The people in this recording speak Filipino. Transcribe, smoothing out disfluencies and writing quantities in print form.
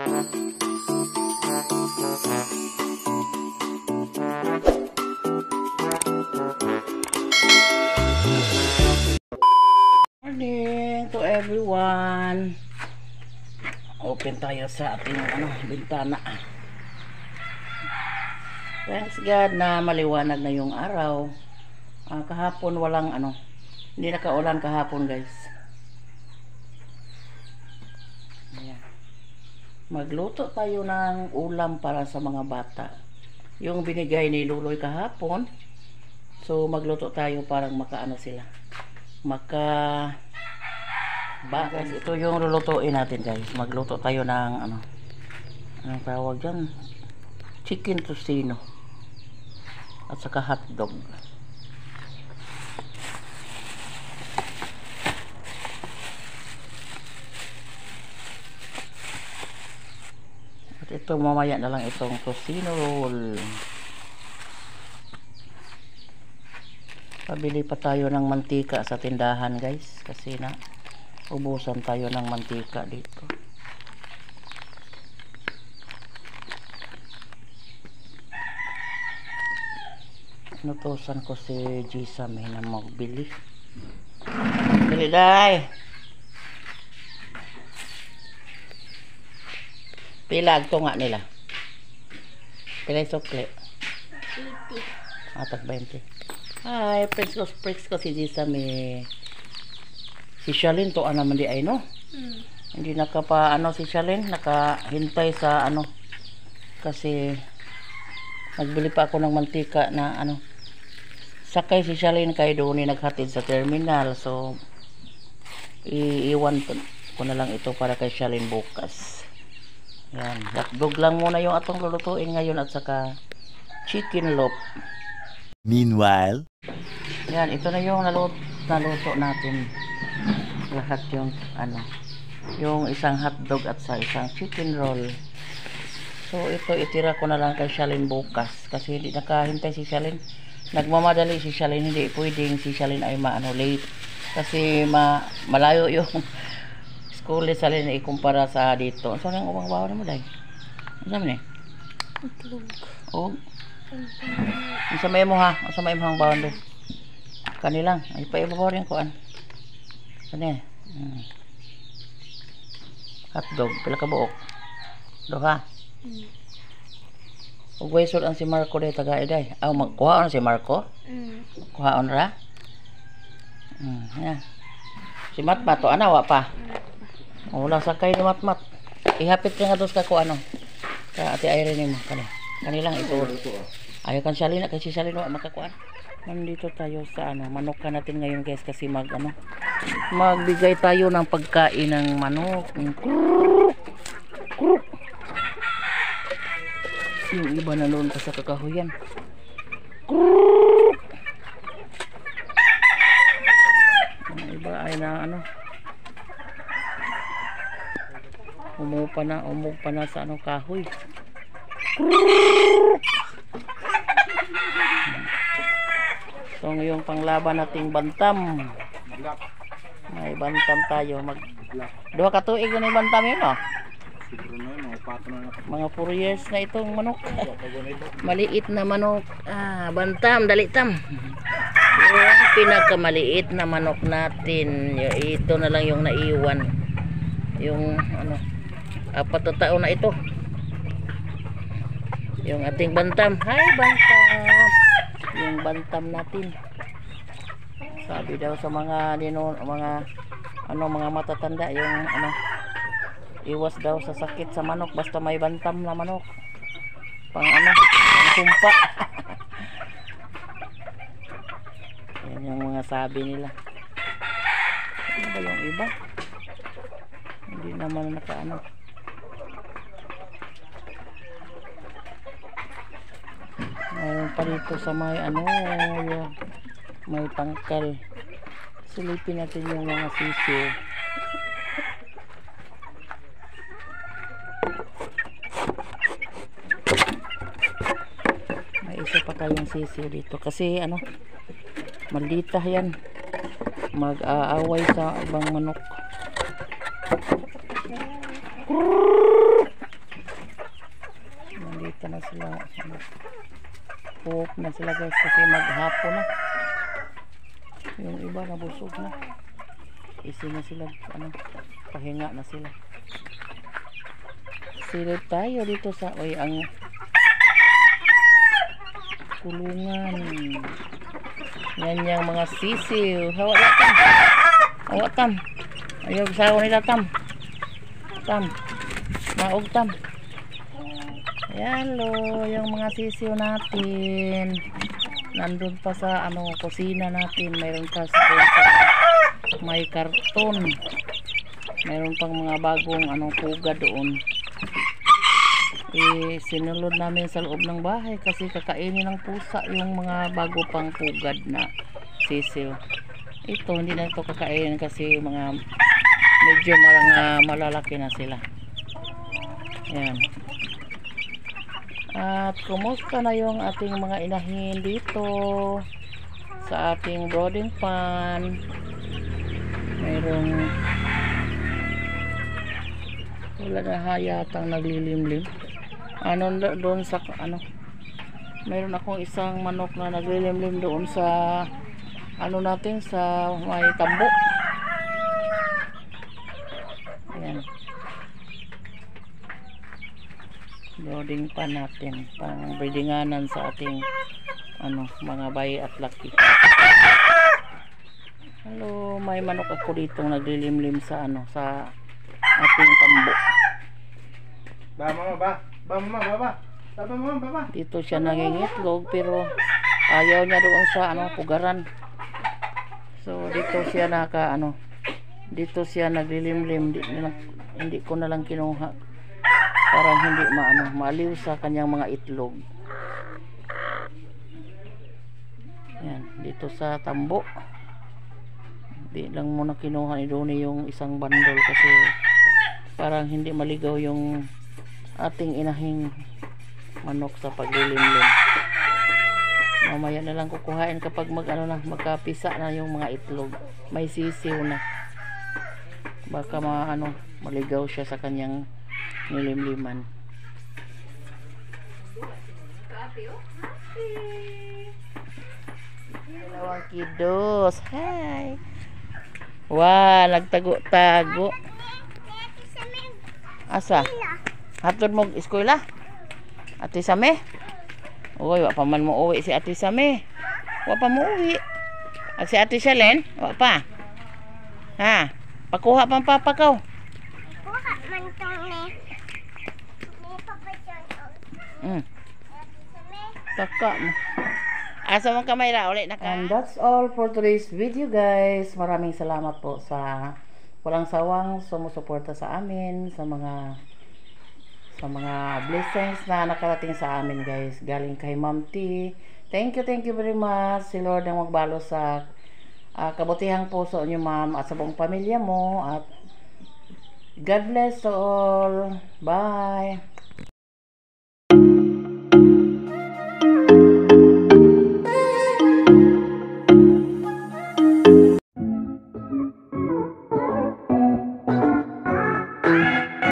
Morning to everyone. Open tayo sa ating bintana. Thanks God na maliwanag na yung araw. Kahapon walang hindi nakaulan kahapon, guys. Ayan. Magluto tayo ng ulam para sa mga bata. Yung binigay ni Luloy kahapon. So magluto tayo parang makaano sila. Guys, ito yung lulutuin natin, guys. Magluto tayo ng anong tawag dyan, chicken tocino at saka hotdog. At ito mamaya na lang itong tocino roll. Pabili pa tayo ng mantika sa tindahan, guys, kasi na ubusan tayo ng mantika dito. Inutusan ko si Jisame na magbili. Bili, day! Pila ito nga nila? Pila yung sukli? 80. Tag 20. Hi, Prince ko si Jisame. Si Shalyn to naman di ay, no? Hindi nakapa si Shalyn nakahintay sa kasi nagbili pa ako ng mantika na sakay si Shalyn kay doon naghatid sa terminal, so iiwan ko na lang ito para kay Shalyn bukas. Yan, hotdog lang muna yung atong lulutuin ngayon at saka chicken loaf. Meanwhile, yan, ito na yung naluto natin. Lahat yung yung isang hotdog at sa isang chicken roll. So ito itira ko na lang kay Shalyn bukas kasi hindi nakahintay si Shalyn. Nagmamadali si Shalyn, hindi pwedeng si Shalyn ay late kasi malayo yung school ni Shalyn ikumpara sa dito. So nang ubang bawon mo dai. Ano man itlog. Oh. Sa may mo ha, sa may mo hang bawon do. Kanilang ay paibabaw rin ko Kani. Hotdog, pila ka buok? Duha. Ug waysod ang si Marco day taga iday. Magkuhaon si Marco? Kuhaon ra? Ya. Si Matmat to wa pa. Wala sakay ni Matmat. Ihapit ka nga dos ka ko Ka ati Irene mo kani. Kanilang ito. Ayo kan Shalyn kasi Shalyn wa makakuan. Nandito tayo sa manok natin ngayon, guys, kasi magbigay tayo ng pagkain ng manok. Yung iba na noon pa sa kakahuyan. Yung iba ay umupa na sa kahoy. So yung panglaban nating bantam. May bantam tayo. Duha ka tuig na yung bantam yun, mga 4 years na itong manok. Maliit na manok. Bantam, dalitam. Yung pinakamaliit na manok natin. Ito na lang yung naiwan. Yung 4 na taon na ito. Yung ating bantam. Hi, bantam. Yung bantam natin, sabi daw sa mga mga matatanda, yung iwas daw sa sakit sa manok basta may bantam na manok, pang sumpa. Yan yung mga sabi nila. Ano ba yung iba? Hindi naman mayroon pa dito sa may may tangkal. Silipin natin yung mga sisiw. May isa pa tayong sisiw dito kasi maldita yan, mag-aaway sa ibang manok. sila. Puhok na sila guys kasi maghapon na. Yung iba nabusog na. Isi na sila, pahinga na sila. Silip tayo dito sa, ang kulungan. Yan yung mga sisiw. Hawa tam. Hawa tam. Ayaw sayo nila tam. Tam. Maog tam. Ayan lo, yung mga sisiw natin. Nandun pa sa kusina natin. Mayroon pa sa may karton. Mayroon pang mga bagong pugad doon. Sinulod namin sa loob ng bahay kasi kakainin ng pusa yung mga bago pang pugad na sisiw. Ito hindi na ito kakainin kasi mga medyo malalaki na sila. Ayan. At kumusta na yung ating mga inahin dito sa ating brooding pan? Mayroong wala na hayatang naglilimlim. Doon sa mayroon akong isang manok na naglilimlim doon sa natin sa may tambo. Ayan. Loading pa natin pang breedinganan sa ating mga bayi at laki. Hello, may manok ako dito naglilimlim sa sa ating tambo. Dito siya nangingitlog pero ayaw niya doon sa pugaran. So dito siya dito siya naglilimlim. Hindi ko na lang kinuha para hindi maaliw sa kanyang mga itlog. Yan, dito sa tambo. Di lang muna kinuha ni Donnie yung isang bandol kasi parang hindi maligaw yung ating inahing manok sa paglilimlim. Mamaya na lang kukuhain kapag magkapisa na yung mga itlog. May sisiw na. Baka maligaw siya sa kanyang nilimliman. Dalawang kidos. Hi. Wow, nagtago-tago. Asa? Hatod mo eskwela? Ate Same? Uy, wa pa man mo uwi si Ate Same. Wa pa mo uwi. At si Ate Shalen? Wa pa. Ha? Pakuha pang papakaw. Kuha man tong ni. Ni papachan. Taka mo. Asa mong kamay ra ulit naka. And that's all for today's video guys. Maraming salamat po sa walang sawang sumusuporta sa amin, sa mga blessings na nakarating sa amin guys. Galing kay Ma'am T. Thank you very much. Si Lord ang magbalo sa kabutihang puso niyo ma'am at sa buong pamilya mo. At God bless to all. Bye.